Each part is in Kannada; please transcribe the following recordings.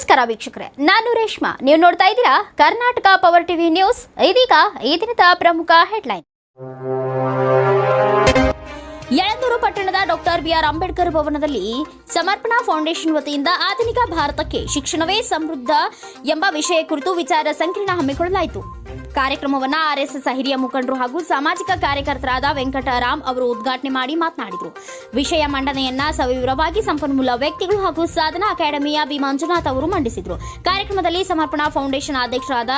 ನಮಸ್ಕಾರ ವೀಕ್ಷಕರೇ, ನಾನು ರೇಷ್ಮಾ. ನೀವು ನೋಡ್ತಾ ಇದ್ದೀರಾ ಕರ್ನಾಟಕ ಪವರ್ ಟಿವಿ ನ್ಯೂಸ್. ಇದೀಗ ಈ ದಿನದ ಪ್ರಮುಖ ಹೆಡ್ಲೈನ್. ಯಳಂದೂರು ಪಟ್ಟಣದ ಡಾಕ್ಟರ್ ಬಿಆರ್ ಅಂಬೇಡ್ಕರ್ ಭವನದಲ್ಲಿ ಸಮರ್ಪಣಾ ಫೌಂಡೇಶನ್ ವತಿಯಿಂದ ಆಧುನಿಕ ಭಾರತಕ್ಕೆ ಶಿಕ್ಷಣವೇ ಸಮೃದ್ಧ ಎಂಬ ವಿಷಯ ಕುರಿತು ವಿಚಾರ ಸಂಕಿರಣ ಹಮ್ಮಿಕೊಳ್ಳಲಾಯಿತು. ಕಾರ್ಯಕ್ರಮವನ್ನು ಆರ್ಎಸ್ಎಸ್ ಹಿರಿಯ ಮುಖಂಡರು ಹಾಗೂ ಸಾಮಾಜಿಕ ಕಾರ್ಯಕರ್ತರಾದ ವೆಂಕಟರಾಮ್ ಅವರು ಉದ್ಘಾಟನೆ ಮಾಡಿ ಮಾತನಾಡಿದರು. ವಿಷಯ ಮಂಡನೆಯನ್ನ ಸವಿವರವಾಗಿ ಸಂಪನ್ಮೂಲ ವ್ಯಕ್ತಿಗಳು ಹಾಗೂ ಸಾಧನಾ ಅಕಾಡೆಮಿಯ ಬಿ ಮಂಜುನಾಥ್ ಅವರು ಮಂಡಿಸಿದರು. ಕಾರ್ಯಕ್ರಮದಲ್ಲಿ ಸಮರ್ಪಣಾ ಫೌಂಡೇಶನ್ ಅಧ್ಯಕ್ಷರಾದ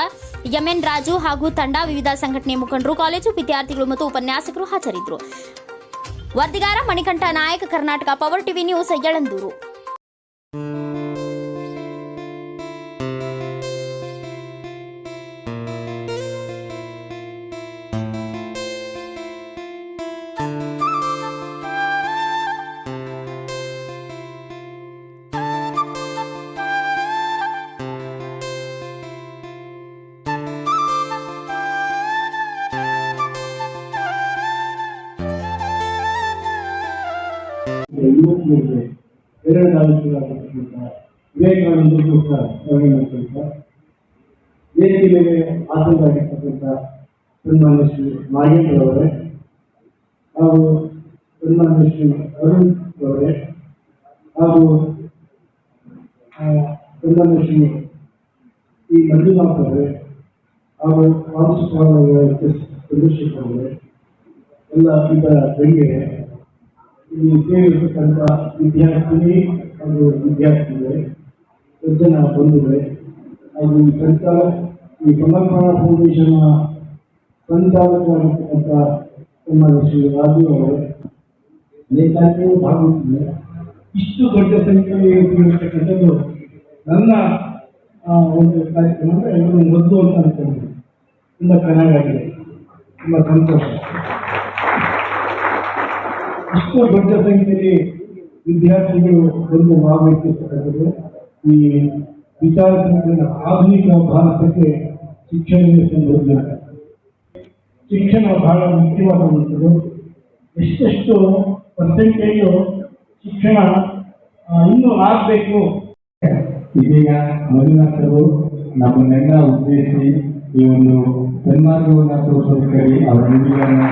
ಎಂಎನ್ ರಾಜು ಹಾಗೂ ತಂಡ, ವಿವಿಧ ಸಂಘಟನೆ ಮುಖಂಡರು, ಕಾಲೇಜು ವಿದ್ಯಾರ್ಥಿಗಳು ಮತ್ತು ಉಪನ್ಯಾಸಕರು ಹಾಜರಿದ್ದರು. ವರದಿಗಾರ Manikanta Nayak, Karnataka power TV news, Yelandur. ಯುವಕರಿಗೆ 2 ತಾರೀಕಿನ ವಿವೇಕಾನಂದರು ಸಹ ಸ್ಮರಣೆ ಮಾಡ್ತಕ್ಕಂಥ ವೇದಿಕೆ ಮೇಲೆ ಆಸೀನರಾಗಿರ್ತಕ್ಕಂಥ ಸನ್ಮಾನ್ಯ ಶ್ರೀ ನಾಗೇಂದ್ರ ಅವರೇ ಹಾಗೂ ಸನ್ಮಾನ್ಯ ಶ್ರೀ ಅರುಣ್ ಅವರೇ ಹಾಗೂ ಸನ್ಮಾನ್ಯ ಶ್ರೀ ಈ ಮಂಜುನಾಥ್ ಅವರೇ ಹಾಗೂ ಚಂದ್ರಶೇಖರ್ ಅವರೇ, ಎಲ್ಲ ಇತರ ಗಣ್ಯರೇ, ಇಲ್ಲಿ ಸೇರಿರ್ತಕ್ಕಂಥ ವಿದ್ಯಾರ್ಥಿನಿ ಹಾಗೂ ವಿದ್ಯಾರ್ಥಿಗಳೇ, ಸಜ್ಜನ ಬಂಧುಗಳೇ, ಹಾಗೂ ಈ ಸಮರ್ಪಣಾ ಫೌಂಡೇಶನ್ ಸಂಚಾಲಕರಾಗಿರ್ತಕ್ಕಂಥ ಸನ್ಮಾನ್ಯ ಶ್ರೀ ರಾಜು ಅವರೇ, ಅನೇಕಾನೇಕ ಭಾಗವಹಿಸಿದೆ. ಇಷ್ಟು ದೊಡ್ಡ ಸಂಖ್ಯೆಯಲ್ಲಿ ಇರತಕ್ಕಂಥದ್ದು ನನ್ನ ಒಂದು ಕಾರ್ಯಕ್ರಮ ಅಂದರೆ ಎಲ್ಲರೂ ಮೊದಲು ಅಂತ ಅನ್ಕೊಂಡಿದ್ದೆ. ತುಂಬ ಚೆನ್ನಾಗಾಗಿದೆ, ತುಂಬ ಸಂತೋಷ. ಇಷ್ಟು ದೊಡ್ಡ ಸಂಖ್ಯೆಯಲ್ಲಿ ವಿದ್ಯಾರ್ಥಿಗಳು ಬಂದು ಭಾಗವಹಿಸಿರ್ತಕ್ಕಂಥದ್ದು ಈ ವಿಚಾರ ಸಂಕಿರಣ ಆಧುನಿಕ ಭಾರತಕ್ಕೆ ಶಿಕ್ಷಣವೇ ಸಮೃದ್ಧ. ಶಿಕ್ಷಣ ಬಹಳ ಮುಖ್ಯವಾದಂಥದ್ದು. ಎಷ್ಟೆಷ್ಟು ಪರ್ಸೆಂಟೇಜು ಶಿಕ್ಷಣ ಇನ್ನೂ ಆಗಬೇಕು. ಇದೀಗ ಮಂಜುನಾಥರು ನಮ್ಮನ್ನೆಲ್ಲ ಉದ್ದೇಶಿಸಿ ಈ ಒಂದು ಸನ್ಮಾರ್ಗವನ್ನು ತೋರಿಸೋದಕ್ಕಾಗಿ ಅವರ ನುಡಿಗಳನ್ನು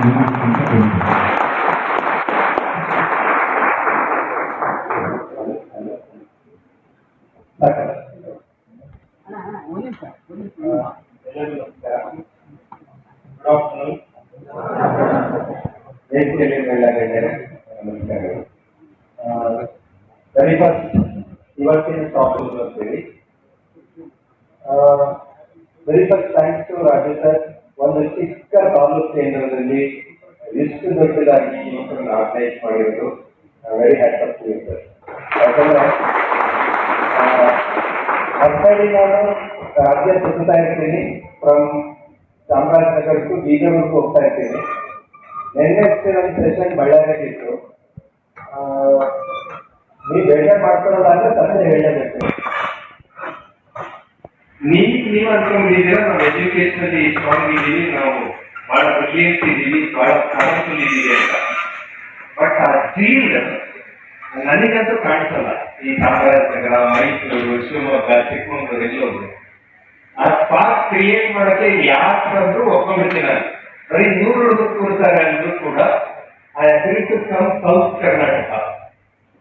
ವೆರಿ ಫಸ್ಟ್ ಇವತ್ತಿನ ಟಾಪಿಕ್ ಅಂತೇಳಿ very first thanks to Raju sir. ಒಂದು ಚಿಕ್ಕ ತಾಲೂಕು ಕೇಂದ್ರದಲ್ಲಿ ಇಷ್ಟು ದೊಡ್ಡದಾಗಿ ಯುವಕರನ್ನು ಆರ್ಗನೈಸ್ ಮಾಡಿರೋದು very hats off to you sir. ಯಾಕಂದ್ರೆ ಹೊಸದಾಗಿ ನಾನು ರಾಜ್ಯ ಸುತ್ತಾ ಇರ್ತೀನಿ, ಫ್ರಮ್ ಚಾಮರಾಜನಗರ ಟು ಬೀದರ್ವರೆಗೂ ಹೋಗ್ತಾ ಇರ್ತೀನಿ. ನಿನ್ನೆ ನಮ್ಮ ಸೆಷನ್ ಬಳ್ಳಾರಿಯಾಗಿತ್ತು. ನೀವು ಬೇಜಾರು ಮಾಡ್ಕೊಳ್ಳೋದಾದ್ರೆ ತಂದೆ ಹೇಳಬೇಕು. ನೀವು ಅನ್ಕೊಂಡಿದ್ದೀರಾ ನಾವು ಎಜುಕೇಶನಲ್ಲಿ ಸ್ಟ್ರಾಂಗ್ ಇದ್ದೀವಿ, ನಾವು ಬಹಳ ಬ್ರಿಲಿಯಂಟ್ ಇದ್ದೀವಿ, ಬಹಳ ಪವರ್ಫುಲ್ ಇದ್ದೀವಿ ಅಂತ. ಬಟ್ ಆ ಫೀಲ್ಡ್ ನನಗಂತೂ ಕಾಣಿಸಲ್ಲ. ಈ ಚಾಮರಾಜನಗರ, ಮೈಸೂರು, ಶಿವಮೊಗ್ಗ, ಚಿಕ್ಕಮಗಳೂರು ಎಲ್ಲೋದು ಆ ಸ್ಪಾರ್ಕ್ ಕ್ರಿಯೇಟ್ ಮಾಡೋಕ್ಕೆ ಯಾರು ಒಪ್ಕೊಂಡ್ಬಿಡ್ತೀನಿ ನಾನು. ಬರೀ 100 ಹುಡುಗರು ಕೂರ್ತಾರೆ ಅಂದ್ರೂ ಕೂಡ I agree to come south Karnataka.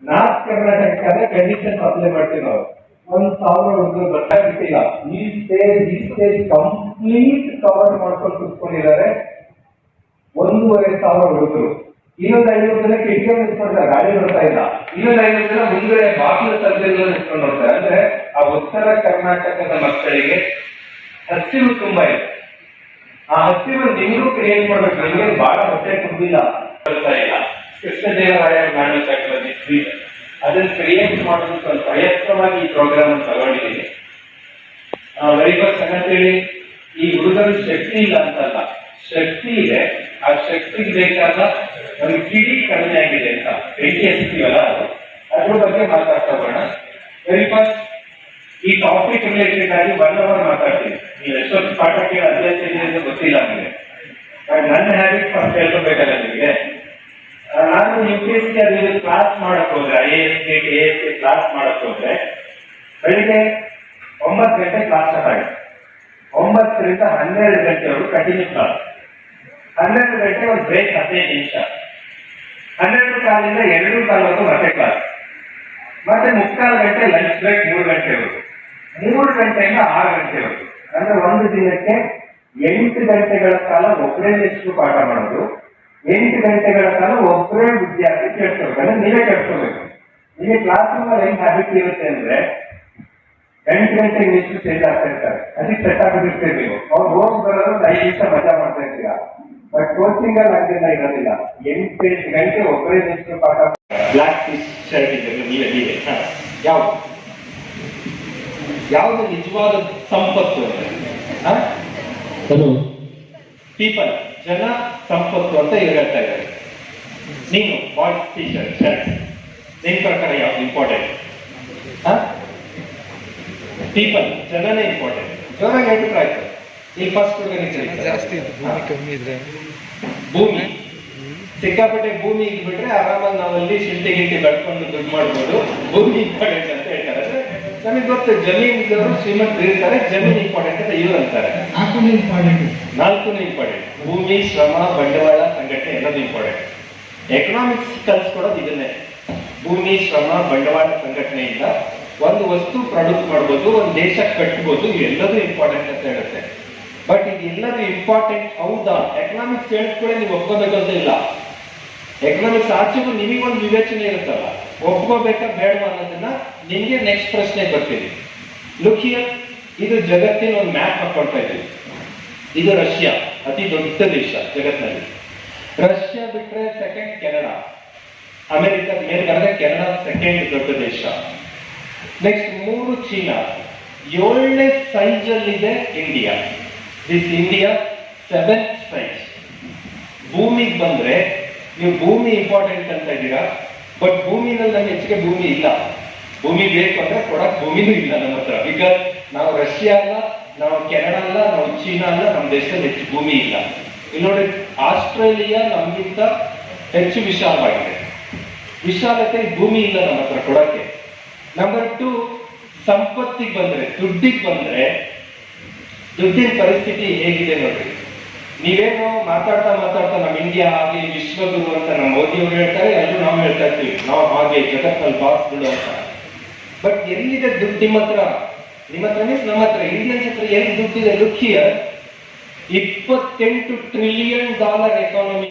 North ಕರ್ನಾಟಕದ ಕಂಡೀಷನ್ ಅಪ್ಲೈ ಮಾಡ್ತೀವಿ ನಾವು. 1,000 ಹುಡುಗರು ಗೊತ್ತಾಗ್ಬಿಟ್ಟಿಲ್ಲ. ಈ ಸ್ಟೇಜ್ ಕಂಪ್ಲೀಟ್ ಕವರ್ ಮಾಡ್ಕೊಂಡು ಕೂತ್ಕೊಂಡಿದ್ದಾರೆ 1,500 ಹುಡುಗರು. ಇನ್ನೊಂದು 500 ಜನ ಕಿಟಕಿ ನಿಂತ್ಕೊಂಡ್ರೆ ಗಾಡಿ ಬರ್ತಾ ಇಲ್ಲ. ಇನ್ನೊಂದು 500 ಜನ ಮುಂದೆ ಬಾಗಿಲು ಸಂದರ್ಭ ನಿಂತ್ಕೊಂಡು ಹೋಗ್ತಾರೆ. ಅಂದ್ರೆ ಆ ಉತ್ತರ ಕರ್ನಾಟಕದ ಮಕ್ಕಳಿಗೆ ಹಸಿವು ತುಂಬಾ ಇದೆ. ಆ ಹಸಿವನ್ನು ನಿಮಗೂ ಕ್ರಿಯೇಟ್ ಮಾಡ್ಬೇಕು. ನಮಗೆ ಬಹಳ ಹೊಟ್ಟೆ ತುಂಬಿಲ್ಲ, ಬರ್ತಾ ಇಲ್ಲ. ಕೃಷ್ಣದೇವರಾಯ ನಾಟಕದಲ್ಲಿ ಅದನ್ನು ಕ್ರಿಯೇಟ್ ಮಾಡೋದಕ್ಕೆ ಒಂದು ಪ್ರಯತ್ನವಾಗಿ ಈ ಪ್ರೋಗ್ರಾಮ್ ಅನ್ನು ತಗೊಂಡಿದ್ದೀನಿ. ವೆರಿ ಫಸ್ಟ್ ಹೇಳಿ, ಈ ಹುಡುಗರು ಶಕ್ತಿ ಇಲ್ಲ ಅಂತಲ್ಲ, ಶಕ್ತಿ ಇದೆ. ಆ ಶಕ್ತಿಗೆ ಬೇಕಾದ ಒಂದು ಕಿಡಿ ಕಡಿಮೆ ಆಗಿದೆ ಅಂತ ಬೆಂಕಿ ಹಚ್ತೀವಲ್ಲ, ಅದ್ರ ಬಗ್ಗೆ ಮಾತಾಡ್ತಾ ಹೋಗೋಣ. ವೆರಿ ಫಸ್ಟ್ ಈ ಟಾಪಿಕ್ ರಿಲೇಟೆಡ್ ಆಗಿ 1 hour ಮಾತಾಡ್ತೀನಿ. ನೀವು ಎಷ್ಟೊತ್ತು ಪಾಠ ಕೇಳಿ ಅಭ್ಯಾಸ ಇದೆ ಅಂತ ಗೊತ್ತಿಲ್ಲ ನಮಗೆ. ನನ್ನ ಹ್ಯಾಬಿಟ್ ಫಸ್ಟ್ ಹೇಳ್ಕೋಬೇಕಲ್ಲ ನಿಮಗೆ. ನಾನು UPSC ಕ್ಲಾಸ್ ಮಾಡಕ್ ಹೋದ್ರೆ, IAS ಕ್ಲಾಸ್ ಮಾಡಕ್ ಹೋದ್ರೆ ಬೆಳಿಗ್ಗೆ 9 ಗಂಟೆ ಕ್ಲಾಸ್ ಸ್ಟಾರ್ಟ್ ಆಗಿದೆ. 9 ರಿಂದ 12 ಗಂಟೆವರೆಗೂ ಕಂಟಿನ್ಯೂ ಕ್ಲಾಸ್. 12 ಗಂಟೆ ಒಂದು ಬ್ರೇಕ್ 15 ನಿಮಿಷ. 12 ಕಾಲಿಂದ 2 ಕಾಲವರೆಗೂ ಮತ್ತೆ ಕ್ಲಾಸ್. ಮತ್ತೆ 3/4 ಗಂಟೆ ಲಂಚ್ ಬ್ರೇಕ್ 3 ಗಂಟೆವರೆಗೂ. 3 ಗಂಟೆಯಿಂದ 6 ಗಂಟೆವರೆಗೂ. ಅಂದ್ರೆ ಒಂದು ದಿನಕ್ಕೆ 8 ಗಂಟೆಗಳ ಕಾಲ ಒಬ್ಬರೇ ಎಷ್ಟು ಪಾಠ ಮಾಡೋದು, 8 ಗಂಟೆಗಳ ಕಾಲ ಒಬ್ಬರೇ ವಿದ್ಯಾರ್ಥಿ ಕೇಳ್ಕೋಬೇಕು. ಅಂದ್ರೆ ನೀವೇ ಕೇಳ್ಕೋಬೇಕು. ನಿಮಗೆ ಕ್ಲಾಸ್ ರೂಮ್ ಅಲ್ಲಿ ಹೆಂಗ್ ಹ್ಯಾಬಿಟ್ ಇರುತ್ತೆ ಅಂದ್ರೆ 8 ಗಂಟೆಗೆ ಎಷ್ಟು ಚೇಂಜ್ ಆಗ್ತಾ ಇರ್ತಾರೆ, ಅದಕ್ಕೆ ಸೆಟ್ ಆಗಿರ್ತೇವೆ ನೀವು. ಅವ್ರು ಹೋಗಿ ಬರೋದು 5 ನಿಮಿಷ ಮಜಾ ಮಾಡ್ತಾ ಇರ್ತೀರ. ಬಟ್ ಕೋಚಿಂಗ್ ಅಲ್ಲಿ ಹಂಗೆಲ್ಲ ಇರೋದಿಲ್ಲ. 8 ಗಂಟೆ ಒಬ್ಬರೇ ಎಷ್ಟು ಪಾಠ. ಬ್ಲಾಕ್ ಶರ್ಟ್ ಇದ್ರೆ ನೀವೇ ಯಾವುದು ನಿಜವಾದ ಸಂಪತ್ತು ಹಲೋ ಪೀಪಲ್, ಜನ ಸಂಪತ್ತು ಅಂತ ಇವ್ರು ಹೇಳ್ತಾ ಇದ್ದಾರೆ. ನೀನು ಬಾಯ್ಸ್ ಟೀ ಶರ್ಟ್ ನಿನ್ ಪ್ರಕಾರ ಯಾವ್ದು ಇಂಪಾರ್ಟೆಂಟ್? ಪೀಪಲ್, ಜನನೇ ಇಂಪಾರ್ಟೆಂಟ್. ಜೋರಾಗಿ ಹೇಳ್ಬಿಟ್ರೆ ಆಯ್ತು. ಈಗ ಫಸ್ಟ್ ಭೂಮಿ ಸಿಕ್ಕಾಪಟ್ಟೆ ಭೂಮಿ ಇಟ್ಬಿಟ್ರೆ ಆರಾಮಾಗಿ ನಾವಲ್ಲಿ ಶಿಲ್ಟಿ ಗಿಲ್ಟಿ ಬೆಳ್ಕೊಂಡು ದುಡ್ಡು ಮಾಡ್ಬೋದು. ಭೂಮಿ ಇಂಪಾರ್ಟೆಂಟ್ ಅಂತ ಹೇಳ್ತಾರೆ. ಅಂದ್ರೆ ನಮಗೆ ಗೊತ್ತು ಜಮೀನಿದ್ದವರು ಶ್ರೀಮಂತರು ಇರ್ತಾರೆ, ಜಮೀನು ಇಂಪಾರ್ಟೆಂಟ್ ಅಂತ ಇವ್ರು ಅಂತಾರೆ. 4 ಇಂಪಾರ್ಟೆಂಟ್. ಭೂಮಿ, ಶ್ರಮ, ಬಂಡವಾಳ, ಸಂಘಟನೆ ಎಲ್ಲದೂ ಇಂಪಾರ್ಟೆಂಟ್. ಎಕನಾಮಿಕ್ಸ್ ಕಲ್ಸ್ಕೊಡೋದು ಇದನ್ನೇ. ಭೂಮಿ, ಶ್ರಮ, ಬಂಡವಾಳ, ಸಂಘಟನೆಯಿಂದ ಒಂದು ವಸ್ತು ಪ್ರೊಡ್ಯೂಸ್ ಮಾಡ್ಬೋದು, ಒಂದು ದೇಶ ಕಟ್ಬೋದು, ಇವೆಲ್ಲದೂ ಇಂಪಾರ್ಟೆಂಟ್ ಅಂತ ಹೇಳುತ್ತೆ. ಬಟ್ ಇದೆಲ್ಲದೂ ಇಂಪಾರ್ಟೆಂಟ್ ಹೌದಾ? ಎಕನಾಮಿಕ್ಸ್ ಹೇಳಿದ್ಕೂടെ ನೀವು ಒಪ್ಕೋಬೇಕಂತ ಇಲ್ಲ. ಎಕನಾಮಿಕ್ಸ್ ಆಚೆಗೂ ನಿಮಗೊಂದು ವಿವೇಚನೆ ಇರುತ್ತಲ್ಲ, ಒಪ್ಕೋಬೇಕಾ ಬೇಡವಾ ಅನ್ನೋದನ್ನ ನಿಮ್ಗೆ ನೆಕ್ಸ್ಟ್ ಪ್ರಶ್ನೆ ಬರ್ತೀನಿ. ಲುಕ್ ಹಿಯರ್, ಇದು ಜಗತ್ತಿನ ಒಂದು ಮ್ಯಾಪ್ ಹಾಕೊಳ್ತಾ ಇದ್ದೀವಿ. ಇದು ರಷ್ಯಾ, ಅತಿ ದೊಡ್ಡ ದೇಶ ಜಗತ್ತಿನಲ್ಲಿ. ರಷ್ಯಾ ಬಿಟ್ರೆ ಸೆಕೆಂಡ್ ಕೆನಡಾ, ಅಮೆರಿಕದ ಮೇಲ್ಗಡೆ ಕೆನಡಾ ಸೆಕೆಂಡ್ ದೊಡ್ಡ ದೇಶ. ನೆಕ್ಸ್ಟ್ 3 ಚೀನಾ, 7ನೇ ಸೈಜ್ ಅಲ್ಲಿದೆ India. This India 7th size. ಭೂಮಿಗೆ ಬಂದ್ರೆ ನೀವು ಭೂಮಿ ಇಂಪಾರ್ಟೆಂಟ್ ಅಂತ ಇದ್ದೀರಾ, ಬಟ್ ಭೂಮಿನಲ್ಲಿ ನಮ್ಗೆ ಹೆಚ್ಚಿಗೆ ಭೂಮಿ ಇಲ್ಲ. ಭೂಮಿ ಬೇಕು ಅಂದ್ರೆ ಕೊಡಕ್ ಭೂಮಿನೂ ಇಲ್ಲ ನಮ್ಮ ಹತ್ರ. ಬಿಕಾಸ್ ನಾವು ರಷ್ಯಾ ಅಲ್ಲ, ನಾವು ಕೆನಡಾ ಅಲ್ಲ, ನಾವು ಚೀನಾ ಅಲ್ಲ, ನಮ್ಮ ದೇಶದಲ್ಲಿ ಹೆಚ್ಚು ಭೂಮಿ ಇಲ್ಲ. ಇಲ್ಲಿ ನೋಡಿ, ಆಸ್ಟ್ರೇಲಿಯಾ ನಮ್ಗಿಂತ ಹೆಚ್ಚು ವಿಶಾಲವಾಗಿದೆ. ವಿಶಾಲತೆ ಭೂಮಿ ಇಲ್ಲ ನಮ್ಮ ಹತ್ರ ಕೊಡಕ್ಕೆ. ನಂಬರ್ 2, ಸಂಪತ್ತಿಗೆ ಬಂದ್ರೆ, ದುಡ್ಡಿಗೆ ಬಂದ್ರೆ, ದುಡ್ಡಿನ ಪರಿಸ್ಥಿತಿ ಹೇಗಿದೆ ನೋಡ್ರಿ. ನೀವೇನು ಮಾತಾಡ್ತಾ ನಮ್ಮ ಇಂಡಿಯಾ ಹಾಗೆ ವಿಶ್ವಗುರು ಅಂತ ನಮ್ಮ ಮೋದಿಯವರು ಹೇಳ್ತಾರೆ, ಎಲ್ಲರೂ ನಾವು ಹೇಳ್ತಾ ಇರ್ತೀವಿ ನಾವು ಹಾಗೆ ಜಗತ್ತಲ್ಲಿ ಬಾಸ್ಗಳು ಅಂತ. ಬಟ್ ಎಲ್ಲಿದೆ ದುಡ್ಡು ನಿಮ್ಮ ಹತ್ರ? ನಿಮ್ಮ ಹತ್ರ ಮೀನ್ಸ್ ನಮ್ಮ ಹತ್ರ ಇಂಡಿಯನ್ಸ್ ಹತ್ರ ಎಲ್ಲಿ ದುಡ್ಡಿದೆ? Look here, $28 trillion economy